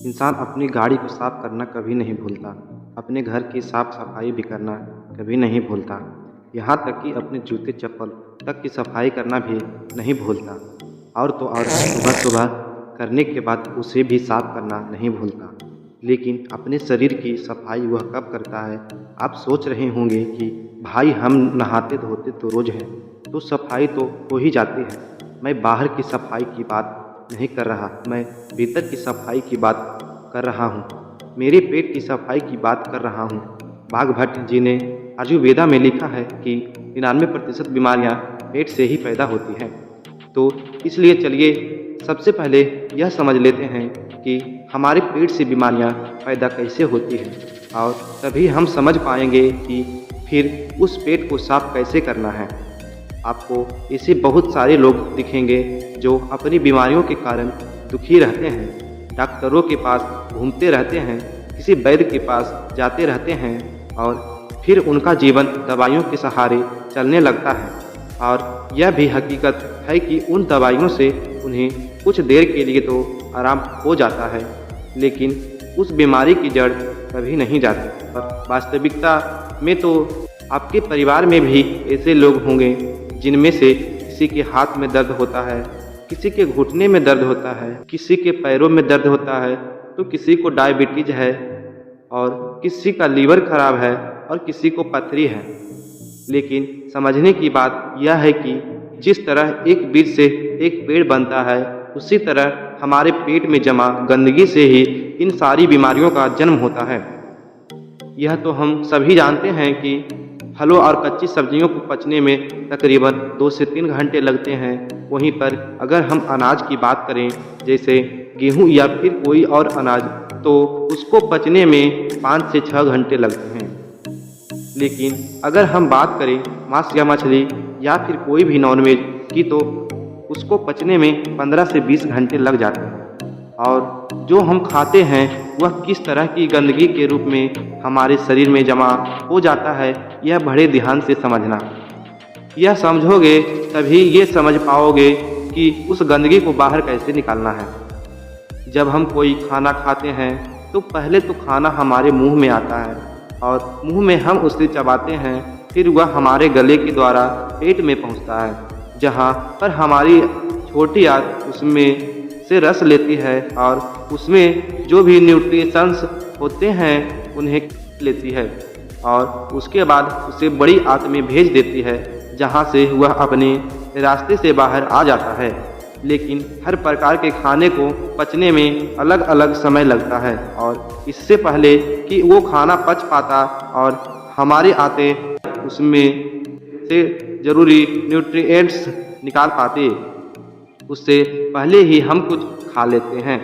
इंसान अपनी गाड़ी को साफ करना कभी नहीं भूलता, अपने घर की साफ सफाई भी करना कभी नहीं भूलता, यहाँ तक कि अपने जूते चप्पल तक की सफाई करना भी नहीं भूलता। और तो और सुबह सुबह करने के बाद उसे भी साफ करना नहीं भूलता। लेकिन अपने शरीर की सफाई वह कब करता है? आप सोच रहे होंगे कि भाई हम नहाते धोते तो रोज़ हैं, तो सफाई तो हो ही जाती है। मैं बाहर की सफाई की बात नहीं कर रहा, मैं भीतर की सफाई की बात कर रहा हूँ। मेरे पेट की सफाई की बात कर रहा हूँ। भागभट्ट जी ने आयुर्वेदा में लिखा है कि 99% बीमारियाँ पेट से ही पैदा होती हैं। तो इसलिए चलिए सबसे पहले यह समझ लेते हैं कि हमारे पेट से बीमारियाँ पैदा कैसे होती हैं, और तभी हम समझ पाएंगे कि फिर उस पेट को साफ कैसे करना है। आपको ऐसे बहुत सारे लोग दिखेंगे जो अपनी बीमारियों के कारण दुखी रहते हैं, डॉक्टरों के पास घूमते रहते हैं, किसी वैद्य के पास जाते रहते हैं, और फिर उनका जीवन दवाइयों के सहारे चलने लगता है। और यह भी हकीकत है कि उन दवाइयों से उन्हें कुछ देर के लिए तो आराम हो जाता है, लेकिन उस बीमारी की जड़ कभी नहीं जाती। और वास्तविकता में तो आपके परिवार में भी ऐसे लोग होंगे जिनमें से किसी के हाथ में दर्द होता है, किसी के घुटने में दर्द होता है, किसी के पैरों में दर्द होता है, तो किसी को डायबिटीज है, और किसी का लीवर खराब है, और किसी को पथरी है। लेकिन समझने की बात यह है कि जिस तरह एक बीज से एक पेड़ बनता है, उसी तरह हमारे पेट में जमा गंदगी से ही इन सारी बीमारियों का जन्म होता है। यह तो हम सभी जानते हैं कि फलों और कच्ची सब्जियों को पचने में तकरीबन 2 से 3 घंटे लगते हैं। वहीं पर अगर हम अनाज की बात करें, जैसे गेहूं या फिर कोई और अनाज, तो उसको पचने में 5 से 6 घंटे लगते हैं। लेकिन अगर हम बात करें मांस या मछली या फिर कोई भी नॉनवेज की, तो उसको पचने में 15 से 20 घंटे लग जाते हैं। और जो हम खाते हैं वह किस तरह की गंदगी के रूप में हमारे शरीर में जमा हो जाता है, यह बड़े ध्यान से समझना। यह समझोगे तभी ये समझ पाओगे कि उस गंदगी को बाहर कैसे निकालना है। जब हम कोई खाना खाते हैं तो पहले तो खाना हमारे मुंह में आता है, और मुंह में हम उसे चबाते हैं, फिर वह हमारे गले के द्वारा पेट में पहुंचता है, जहां पर हमारी छोटी आंत उसमें से रस लेती है और उसमें जो भी न्यूट्रिशंस होते हैं उन्हें लेती है, और उसके बाद उसे बड़ी आंत में भेज देती है, जहां से वह अपने रास्ते से बाहर आ जाता है। लेकिन हर प्रकार के खाने को पचने में अलग अलग समय लगता है, और इससे पहले कि वो खाना पच पाता और हमारे आंतें उसमें से ज़रूरी न्यूट्रिएंट्स निकाल पाते, उससे पहले ही हम कुछ खा लेते हैं।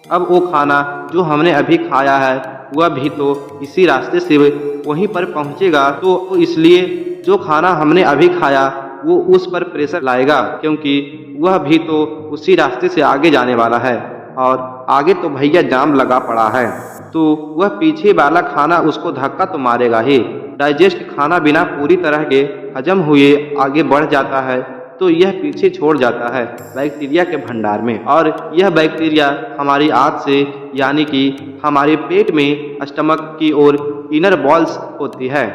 अब वो खाना जो हमने अभी खाया है वह भी तो इसी रास्ते से वहीं पर पहुंचेगा, तो इसलिए जो खाना हमने अभी खाया वो उस पर प्रेशर लाएगा, क्योंकि वह भी तो उसी रास्ते से आगे जाने वाला है, और आगे तो भैया जाम लगा पड़ा है, तो वह पीछे वाला खाना उसको धक्का तो मारेगा ही। डाइजेस्ट खाना बिना पूरी तरह के हजम हुए आगे बढ़ जाता है, तो यह पीछे छोड़ जाता है बैक्टीरिया के भंडार में, और यह बैक्टीरिया हमारी आंत से, यानी कि हमारे पेट में स्टमक की ओर इनर बॉल्स होती है,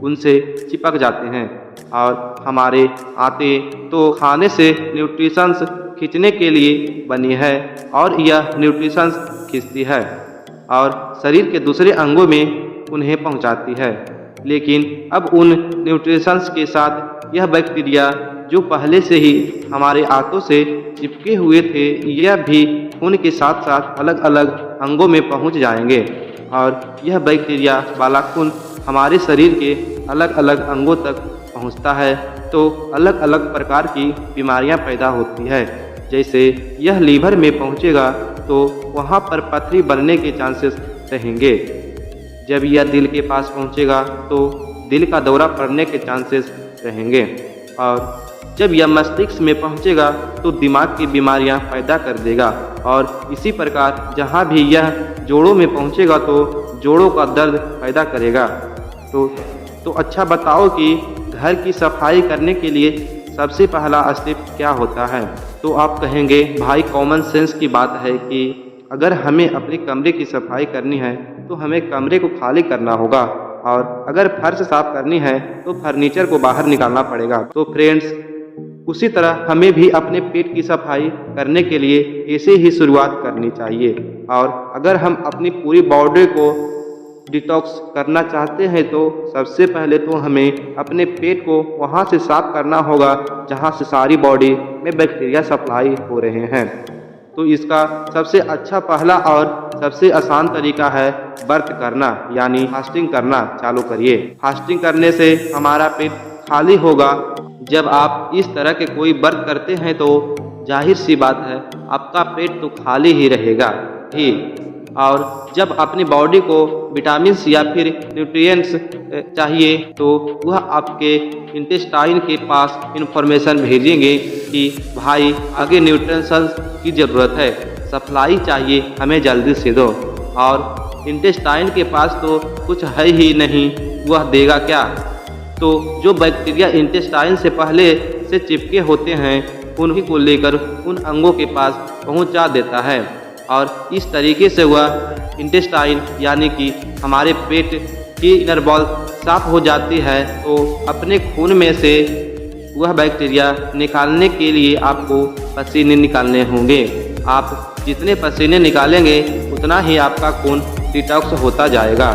उनसे चिपक जाते हैं, और हमारे आंतें तो खाने से न्यूट्रिशंस खींचने के लिए बनी है, और यह न्यूट्रिशंस खींचती है और शरीर के दूसरे अंगों में उन्हें पहुंचाती है। लेकिन अब उन न्यूट्रिशंस के साथ यह बैक्टीरिया जो पहले से ही हमारे आंतों से चिपके हुए थे, यह भी खून के साथ साथ अलग अलग अंगों में पहुंच जाएंगे, और यह बैक्टीरिया वाला खून हमारे शरीर के अलग अलग अंगों तक पहुंचता है, तो अलग अलग प्रकार की बीमारियां पैदा होती है। जैसे यह लीवर में पहुंचेगा तो वहां पर पथरी बनने के चांसेस रहेंगे। जब यह दिल के पास पहुंचेगा तो दिल का दौरा पड़ने के चांसेस रहेंगे, और जब यह मस्तिष्क में पहुंचेगा तो दिमाग की बीमारियां पैदा कर देगा, और इसी प्रकार जहां भी यह जोड़ों में पहुंचेगा तो जोड़ों का दर्द पैदा करेगा। तो अच्छा बताओ कि घर की सफाई करने के लिए सबसे पहला स्टेप क्या होता है? तो आप कहेंगे भाई कॉमन सेंस की बात है कि अगर हमें अपने कमरे की सफाई करनी है तो हमें कमरे को खाली करना होगा, और अगर फर्श साफ करनी है तो फर्नीचर को बाहर निकालना पड़ेगा। तो फ्रेंड्स, उसी तरह हमें भी अपने पेट की सफाई करने के लिए ऐसे ही शुरुआत करनी चाहिए। और अगर हम अपनी पूरी बॉडी को डिटॉक्स करना चाहते हैं तो सबसे पहले तो हमें अपने पेट को वहाँ से साफ करना होगा जहाँ से सारी बॉडी में बैक्टीरिया सप्लाई हो रहे हैं। तो इसका सबसे अच्छा पहला और सबसे आसान तरीका है व्रत करना, यानी फास्टिंग करना चालू करिए। फास्टिंग करने से हमारा पेट खाली होगा। जब आप इस तरह के कोई व्रत करते हैं तो जाहिर सी बात है आपका पेट तो खाली ही रहेगा ही। और जब अपनी बॉडी को विटामिन्स या फिर न्यूट्रिएंट्स चाहिए तो वह आपके इंटेस्टाइन के पास इंफॉर्मेशन भेजेंगे कि भाई आगे न्यूट्रिशंस की ज़रूरत है, सप्लाई चाहिए हमें जल्दी से दो। और इंटेस्टाइन के पास तो कुछ है ही नहीं, वह देगा क्या? तो जो बैक्टीरिया इंटेस्टाइन से पहले से चिपके होते हैं उन्हीं को लेकर उन अंगों के पास पहुंचा देता है, और इस तरीके से वह इंटेस्टाइन यानी कि हमारे पेट की इनर वॉल साफ हो जाती है। तो अपने खून में से वह बैक्टीरिया निकालने के लिए आपको पसीने निकालने होंगे। आप जितने पसीने निकालेंगे उतना ही आपका खून डिटॉक्स होता जाएगा।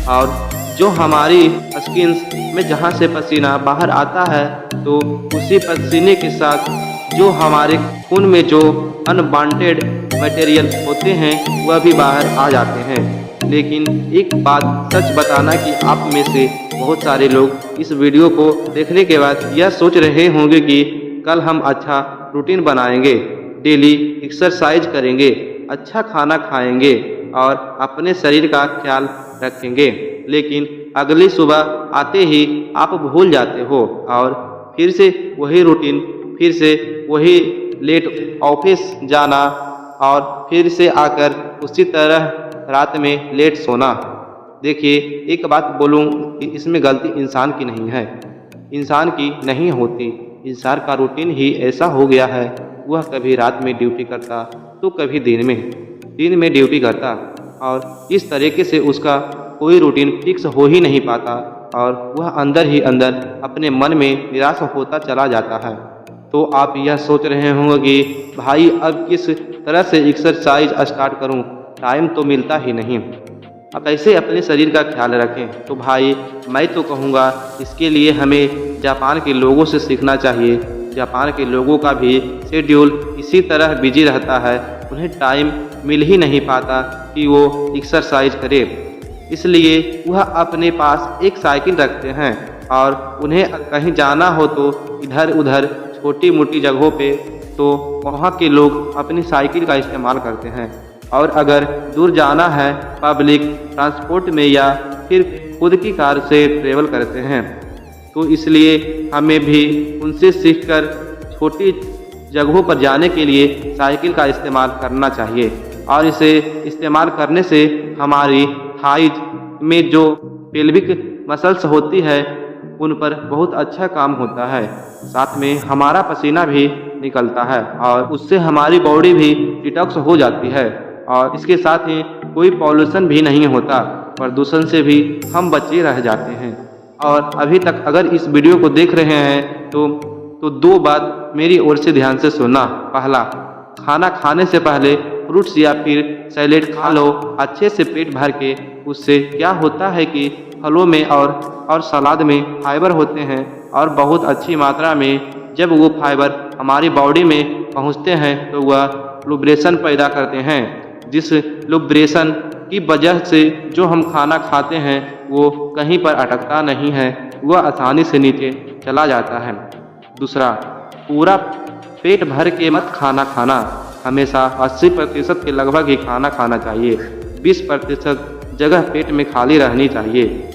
और जो हमारी स्किन में जहाँ से पसीना बाहर आता है तो उसी पसीने के साथ जो हमारे खून में जो अनवांटेड मटेरियल होते हैं वह भी बाहर आ जाते हैं। लेकिन एक बात सच बताना कि आप में से बहुत सारे लोग इस वीडियो को देखने के बाद यह सोच रहे होंगे कि कल हम अच्छा रूटीन बनाएंगे, डेली एक्सरसाइज करेंगे, अच्छा खाना खाएंगे और अपने शरीर का ख्याल रखेंगे। लेकिन अगली सुबह आते ही आप भूल जाते हो और फिर से वही रूटीन, फिर से वही लेट ऑफिस जाना और फिर से आकर उसी तरह रात में लेट सोना। देखिए, एक बात बोलूं कि इसमें गलती इंसान की नहीं है, इंसान की नहीं होती। इंसान का रूटीन ही ऐसा हो गया है, वह कभी रात में ड्यूटी करता तो कभी दिन में ड्यूटी करता, और इस तरीके से उसका कोई रूटीन फिक्स हो ही नहीं पाता और वह अंदर ही अंदर अपने मन में निराश होता चला जाता है। तो आप यह सोच रहे होंगे कि भाई अब किस तरह से एक्सरसाइज स्टार्ट करूं, टाइम तो मिलता ही नहीं, अब कैसे अपने शरीर का ख्याल रखें? तो भाई मैं तो कहूँगा इसके लिए हमें जापान के लोगों से सीखना चाहिए। जापान के लोगों का भी शेड्यूल इसी तरह बिजी रहता है, उन्हें टाइम मिल ही नहीं पाता कि वो एक्सरसाइज करे। इसलिए वह अपने पास एक साइकिल रखते हैं और उन्हें कहीं जाना हो तो इधर उधर छोटी मोटी जगहों पे तो वहाँ के लोग अपनी साइकिल का इस्तेमाल करते हैं, और अगर दूर जाना है पब्लिक ट्रांसपोर्ट में या फिर खुद की कार से ट्रेवल करते हैं। तो इसलिए हमें भी उनसे सीखकर छोटी जगहों पर जाने के लिए साइकिल का इस्तेमाल करना चाहिए, और इसे इस्तेमाल करने से हमारी थाइज में जो पेल्विक मसल्स होती है उन पर बहुत अच्छा काम होता है। साथ में हमारा पसीना भी निकलता है और उससे हमारी बॉडी भी डिटॉक्स हो जाती है, और इसके साथ ही कोई पॉल्यूशन भी नहीं होता, प्रदूषण से भी हम बचे रह जाते हैं। और अभी तक अगर इस वीडियो को देख रहे हैं तो दो बात मेरी ओर से ध्यान से सुनना। पहला, खाना खाने से पहले फ्रूट्स या फिर सैलेड खा लो अच्छे से पेट भर के। उससे क्या होता है कि फलों में और सलाद में फाइबर होते हैं, और बहुत अच्छी मात्रा में जब वो फाइबर हमारी बॉडी में पहुंचते हैं तो वह लुब्रेशन पैदा करते हैं, जिस लुब्रेशन की वजह से जो हम खाना खाते हैं वो कहीं पर अटकता नहीं है, वह आसानी से नीचे चला जाता है। दूसरा, पूरा पेट भर के मत खाना हमेशा 80% के लगभग ही खाना खाना चाहिए, 20% जगह पेट में खाली रहनी चाहिए।